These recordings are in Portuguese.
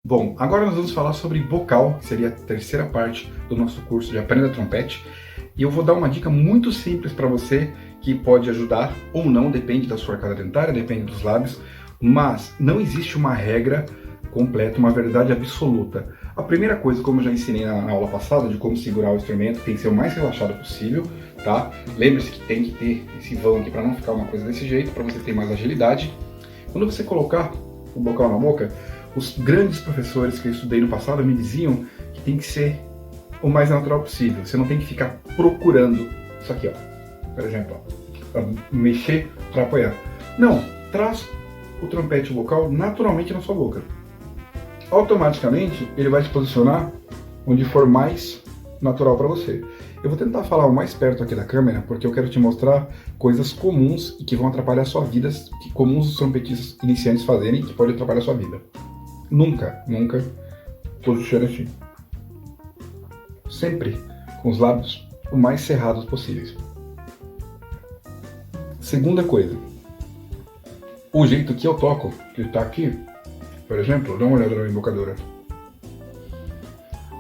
Bom, agora nós vamos falar sobre bocal, que seria a terceira parte do nosso curso de Aprenda Trompete. E eu vou dar uma dica muito simples para você, que pode ajudar ou não, depende da sua arcada dentária, depende dos lábios, mas não existe uma regra completa, uma verdade absoluta. A primeira coisa, como eu já ensinei na aula passada, de como segurar o instrumento, tem que ser o mais relaxado possível, tá? Lembre-se que tem que ter esse vão aqui para não ficar uma coisa desse jeito, para você ter mais agilidade. Quando você colocar o bocal na boca, os grandes professores que eu estudei no passado me diziam que tem que ser o mais natural possível. Você não tem que ficar procurando isso aqui, ó. Por exemplo, ó, para mexer, para apoiar. Não, traz o trompete vocal naturalmente na sua boca. Automaticamente ele vai se posicionar onde for mais natural para você. Eu vou tentar falar o mais perto aqui da câmera, porque eu quero te mostrar coisas comuns e que vão atrapalhar a sua vida, que comuns os trompetistas iniciantes fazerem, que podem atrapalhar a sua vida. Nunca posicione assim. Sempre com os lábios o mais cerrados possíveis. Segunda coisa, o jeito que eu toco, que está aqui, por exemplo, dá uma olhada na minha embocadura.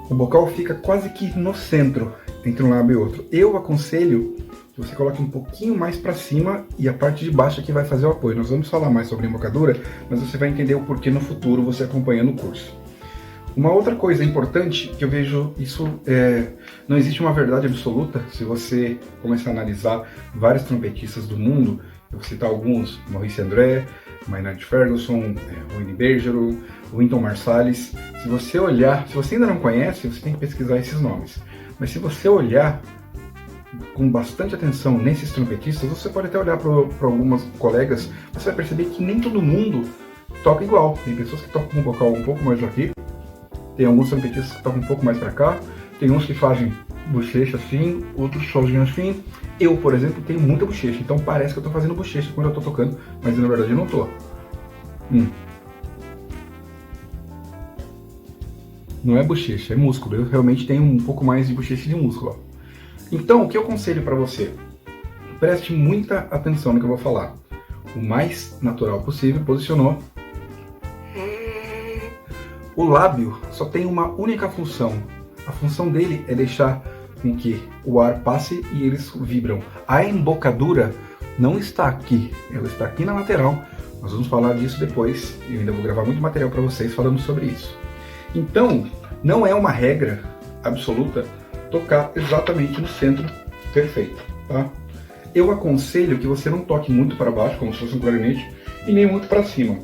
O bocal fica quase que no centro, entre um lábio e outro. Eu aconselho que você coloque um pouquinho mais para cima e a parte de baixo aqui vai fazer o apoio. Nós vamos falar mais sobre a embocadura, mas você vai entender o porquê no futuro, você acompanhando o curso. Uma outra coisa importante, que eu vejo isso, não existe uma verdade absoluta. Se você começar a analisar vários trompetistas do mundo, eu vou citar alguns, Maurice André, Maynard Ferguson, Wayne Bergeron, Wynton Marsalis. Se você olhar, se você ainda não conhece, você tem que pesquisar esses nomes. Mas se você olhar com bastante atenção nesses trompetistas, você pode até olhar para algumas colegas, você vai perceber que nem todo mundo toca igual. Tem pessoas que tocam com o bocal um pouco mais aqui, tem alguns trompetistas que tocam um pouco mais para cá, tem uns que fazem bochecha assim, outros sozinho assim. Eu, por exemplo, tenho muita bochecha, então parece que eu estou fazendo bochecha quando eu estou tocando, mas na verdade eu não estou. Não é bochecha, é músculo. Eu realmente tenho um pouco mais de bochecha de músculo. Ó. Então, o que eu aconselho para você? Preste muita atenção no que eu vou falar. O mais natural possível, posicionou. O lábio só tem uma única função. A função dele é deixar com que o ar passe e eles vibram. A embocadura não está aqui, ela está aqui na lateral. Nós vamos falar disso depois, e eu ainda vou gravar muito material para vocês falando sobre isso. Então, não é uma regra absoluta tocar exatamente no centro perfeito, tá? Eu aconselho que você não toque muito para baixo, como se fosse um clarinete, e nem muito para cima.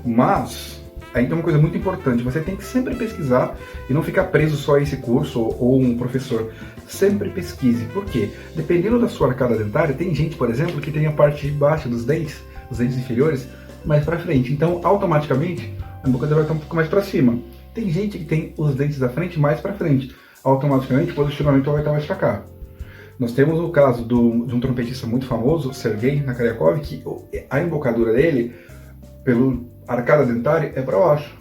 Mas, aí tem uma coisa muito importante, você tem que sempre pesquisar e não ficar preso só a esse curso ou um professor. Sempre pesquise. Por quê? Dependendo da sua arcada dentária, tem gente, por exemplo, que tem a parte de baixo dos dentes, os dentes inferiores, mais para frente. Então, automaticamente, a embocadura vai estar um pouco mais para cima. Tem gente que tem os dentes da frente mais para frente. Automaticamente, o posicionamento vai estar mais para cá. Nós temos o caso de um trompetista muito famoso, Sergei Nakaryakov, que a embocadura dele, pelo arcada dentária, é para baixo.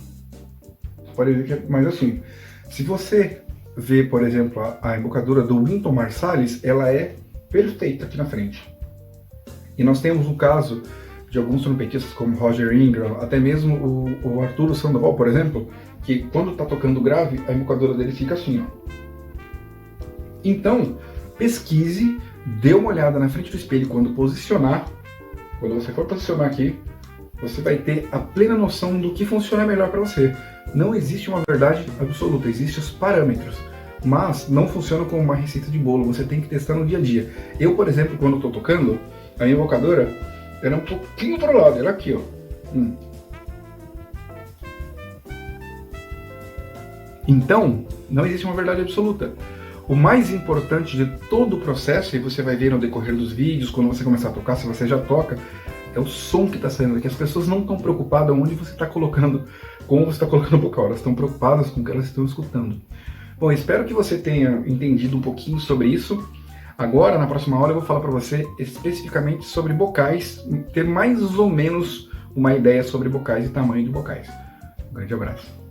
Você pode ver que é mais assim. Se você vê, por exemplo, a embocadura do Wynton Marsalis, ela é perfeita aqui na frente. E nós temos o caso de alguns trompetistas como Roger Ingram, até mesmo o Arturo Sandoval, por exemplo, que quando está tocando grave, a embocadura dele fica assim, ó. Então, pesquise, dê uma olhada na frente do espelho quando posicionar. Quando você for posicionar aqui, você vai ter a plena noção do que funciona melhor para você. Não existe uma verdade absoluta, existem os parâmetros, mas não funciona como uma receita de bolo, você tem que testar no dia a dia. Eu, por exemplo, quando estou tocando, a minha embocadura era um pouquinho para o lado, era aqui, ó. Então, não existe uma verdade absoluta. O mais importante de todo o processo, e você vai ver no decorrer dos vídeos, quando você começar a tocar, se você já toca, é o som que está saindo daqui. As pessoas não estão preocupadas onde você está colocando, como você está colocando o vocal, elas estão preocupadas com o que elas estão escutando. Bom, espero que você tenha entendido um pouquinho sobre isso. Agora, na próxima aula, eu vou falar para você especificamente sobre bocais, ter mais ou menos uma ideia sobre bocais e tamanho de bocais. Um grande abraço.